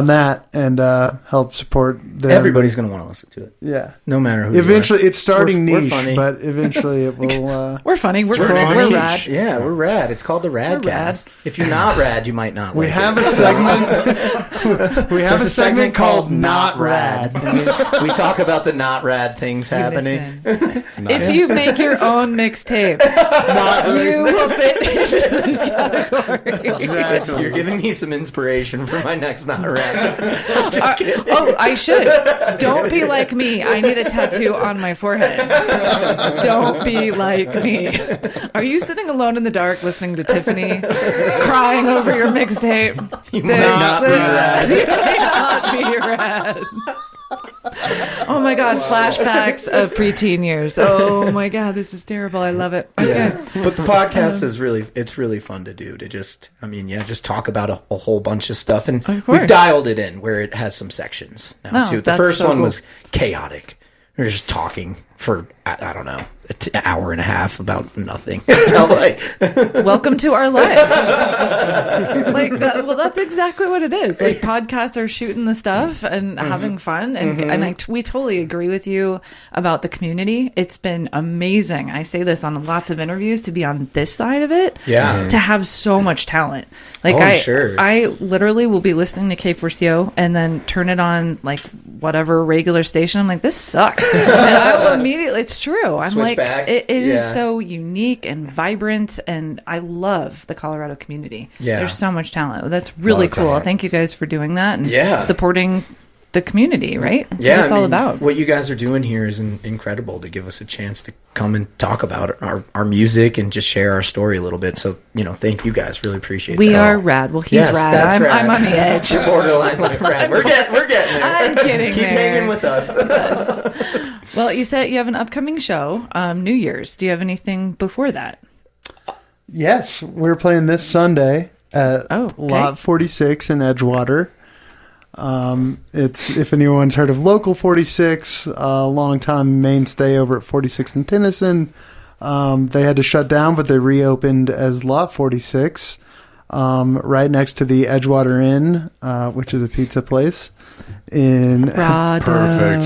that and help support them. Everybody's going to want to listen to it. Yeah. No matter who eventually, it's starting We're niche, funny. but eventually it will... We're funny. We're cool. funny. We're rad. Yeah, we're rad. It's called the Radcast. If you're not rad, you might not we like have it. a segment... we have a segment called Not Rad. We talk about the not rad things happening. If you make your own mixtapes, you will fit into this category. Exactly. You're giving me some inspiration for my next not rad. Just kidding. Oh, I should. Don't be like me. I need a tattoo on my forehead. Don't be like me. Are you sitting alone in the dark listening to Tiffany crying over your mixtape? You might not be rad. You might not be rad. Oh my God, flashbacks of preteen years. Oh my God, this is terrible. I love it. Okay. Yeah. But the podcast is it's really fun to do, to just talk about a whole bunch of stuff. And we've dialed it in where it has some sections now too. The first one was chaotic. We were just talking for, I don't know, an hour and a half about nothing. It felt like. Welcome to our lives. Well, that's exactly what it is. Like, podcasts are shooting the stuff and having fun. And we totally agree with you about the community. It's been amazing. I say this on lots of interviews, to be on this side of it. Yeah. To have so much talent. Like, I literally will be listening to K4CO and then turn it on, like, whatever regular station. I'm like, this sucks. And I will immediately, it's true. I'm Switch like, back. it is so unique and vibrant, and I love the Colorado community. Yeah. There's so much talent. That's really cool. talent. Thank you guys for doing that and supporting the community, right? That's what it's all about. What you guys are doing here is incredible, to give us a chance to come and talk about our music and just share our story a little bit. So, thank you guys. Really appreciate We that. are rad. Well, he's rad. I'm on the edge. You're borderline like rad. We're getting there. I'm getting Keep there. hanging with us. Yes. Well, you said you have an upcoming show, New Year's. Do you have anything before that? Yes, we're playing this Sunday at Lot 46 in Edgewater. It's, if anyone's heard of Local 46, a long-time mainstay over at 46 in Tennyson. They had to shut down, but they reopened as Lot 46, right next to the Edgewater Inn, which is a pizza place. Rado. Perfect.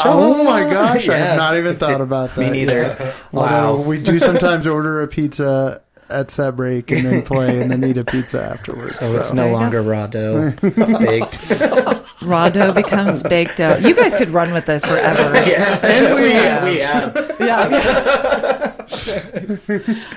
Oh my gosh, I have not even thought about that. Me neither. Wow. We do sometimes order a pizza at set break and then play and then eat a pizza afterwards. So it's no longer Rado. It's baked. Rado becomes baked out. You guys could run with this forever. And we have. Yeah.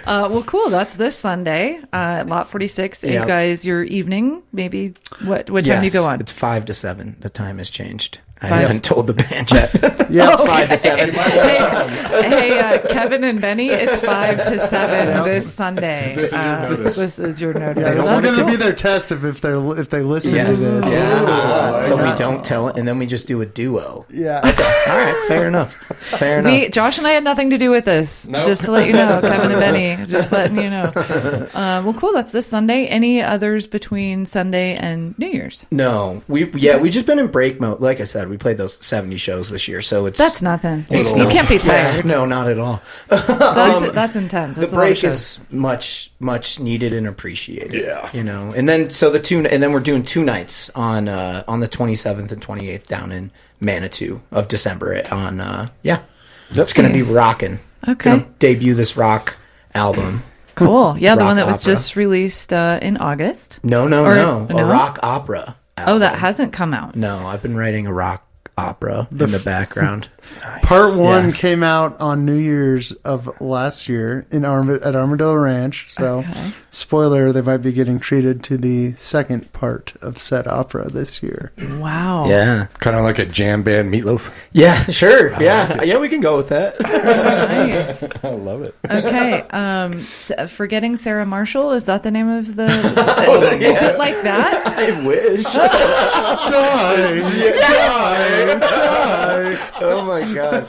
Well, cool. That's this Sunday at Lot 46. You guys, your evening, maybe what time do you go on? It's 5 to 7. The time has changed. I haven't told the band yet. It's 5 to 7. Hey, Kevin and Benny, it's 5 to 7 this Sunday. This is your notice. This is your notice. Yeah, this is going to be their test if they listen to this. So we don't tell it, and then we just do a duo. Yeah. All right, fair enough. Josh and I had nothing to do with this. Nope. Just to let you know, Kevin and Benny, just letting you know. Well, cool. That's this Sunday. Any others between Sunday and New Year's? No, we just been in break mode. Like I said, we played those 70 shows this year, so that's nothing. You can't be tired. No, not at all. That's intense. That's the break is much needed and appreciated. Yeah, and then we're doing 2 nights on the 27th and 28th down in Manitou of December. It's going to be rocking. Okay, gonna debut this rock album. Cool. Yeah, the one that was opera. just released in August. No, a rock opera album. Oh, that hasn't come out. No, I've been writing a rock opera in the background. Part 1 came out on New Year's of last year at Armadillo Ranch. So, spoiler, they might be getting treated to the second part of said opera this year. Wow. Yeah. Kind of like a jam band Meatloaf. Yeah, sure. Yeah, we can go with that. Nice. I love it. Okay. Forgetting Sarah Marshall, is that the name of the... Is it like that? I wish. Die! Oh my god.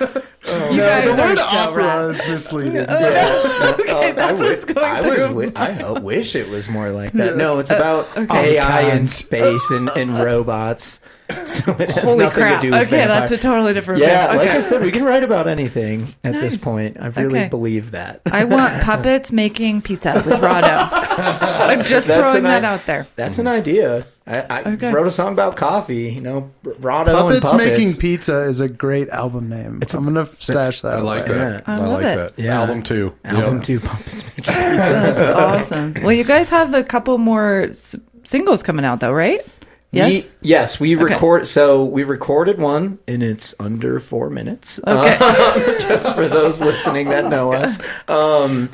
You guys the are word so opera rad. is misleading. Okay, that's what's going through. I wish it was more like that. No, it's about AI and space and robots. So it has Holy nothing crap. to do with Okay, vampire. that's a totally different Yeah, thing. like Okay. I said, we can write about anything at this Nice. point. I really Okay. believe that. I want puppets making pizza with Rado. I'm just throwing that out there. That's an idea. I wrote a song about coffee, Rado Puppets and puppets. Making Pizza is a great album name. I'm going to stash that I like away. that. I love like it. that. Yeah. Album 2. Album Yep. 2, Puppets Making Pizza. That's awesome. Well, you guys have a couple more singles coming out, though, right? Yes. We record. So we recorded one, and it's under 4 minutes. Okay. Just for those listening that know us. And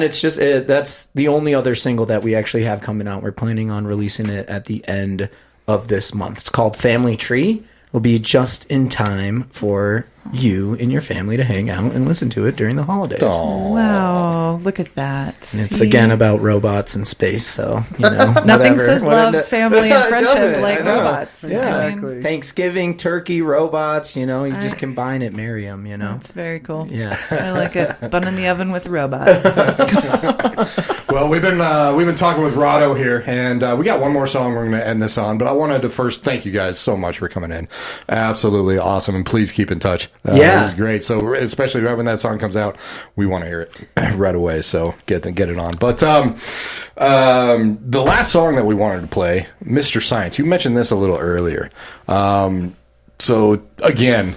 it's just that's the only other single that we actually have coming out. We're planning on releasing it at the end of this month. It's called Family Tree. will be just in time for you and your family to hang out and listen to it during the holidays. Wow, look at that. And it's again about robots and space, so Nothing whatever. says love, family, and It friendship doesn't, like I know. robots. Yeah, I mean, Exactly. Thanksgiving, turkey, robots, you just combine it, marry them, that's very cool. Yes. I like it. Bun in the oven with a robot. Well, we've been talking with Rado here, and we got one more song we're going to end this on. But I wanted to first thank you guys so much for coming in. Absolutely awesome, and please keep in touch. Yeah. This is great. So especially right when that song comes out, we want to hear it right away. So get it on. But the last song that we wanted to play, Mr. Science. You mentioned this a little earlier. So again,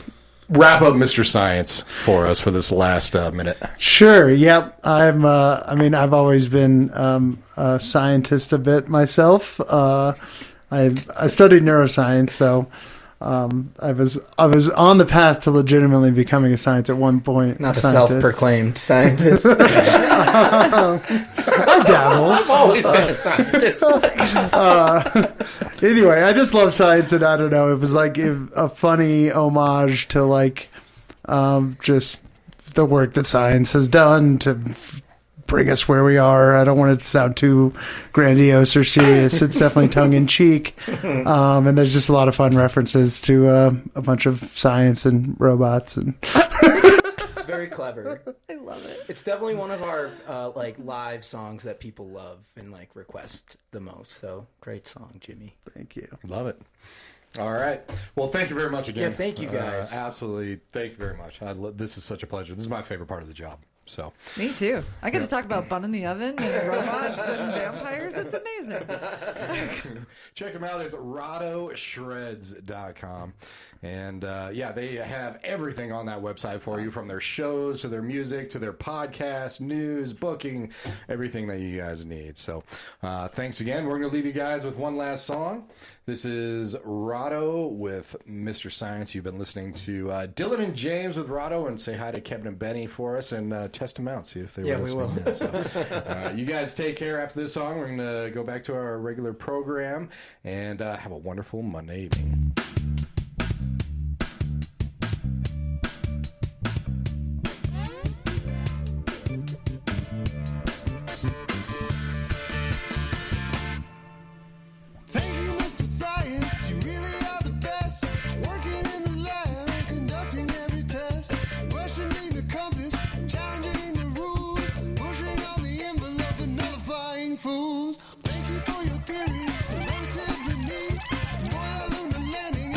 wrap up Mr. Science for us for this last minute. Sure. Yep. I've always been a scientist a bit myself. I studied neuroscience, so I was on the path to legitimately becoming a scientist at one point. Not a self-proclaimed scientist. I dabble. I've always been a scientist. Anyway, I just love science, and I don't know. It was like a funny homage to just the work that science has done to bring us where we are. I don't want it to sound too grandiose or serious. It's definitely tongue in cheek, and there's just a lot of fun references to a bunch of science and robots and. Very clever. I love it. It's definitely one of our live songs that people love and request the most. So great song, Jimmy. Thank you. Love it. All right. Well, thank you very much again. Yeah, thank you guys. Absolutely. Thank you very much. This is such a pleasure. This is my favorite part of the job. So Me too. I get to talk about bun in the oven and robots and vampires. It's amazing. check them out. It's radoshreds.com. And they have everything on that website for you, from their shows to their music to their podcast, news, booking, everything that you guys need. So thanks again. We're going to leave you guys with one last song. This is Rado with Mr. Science. You've been listening to Dylan and James with Rado, and say hi to Kevin and Benny for us and test them out, see if they were listening. We will. So, you guys take care. After this song, we're going to go back to our regular program and have a wonderful Monday evening. Thank you, Mr. Science. You really are the best. Working in the lab, conducting every test, questioning the compass, challenging the rules, pushing on the envelope and nullifying fools. Thank you for your theories, relatively neat. Boy, lunar landing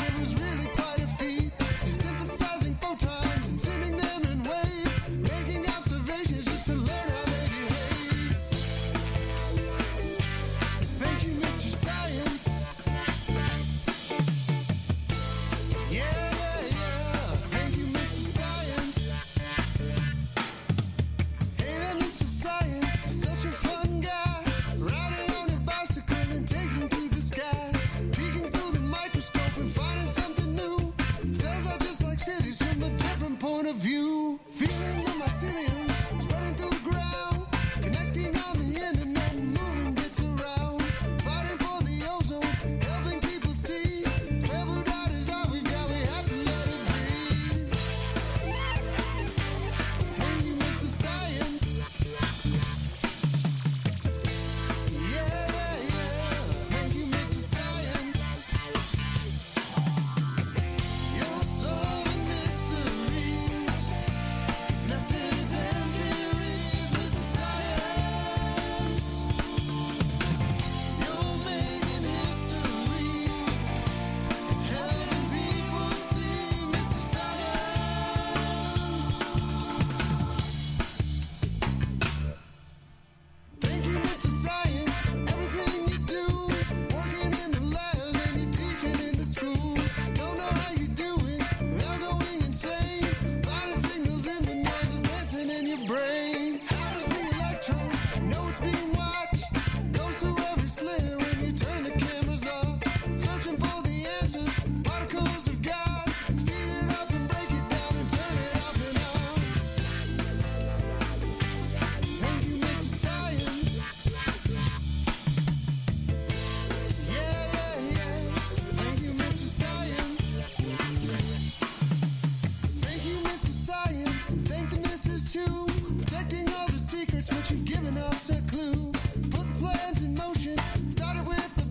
too. Protecting all the secrets, but you've given us a clue. Put the plans in motion, started with the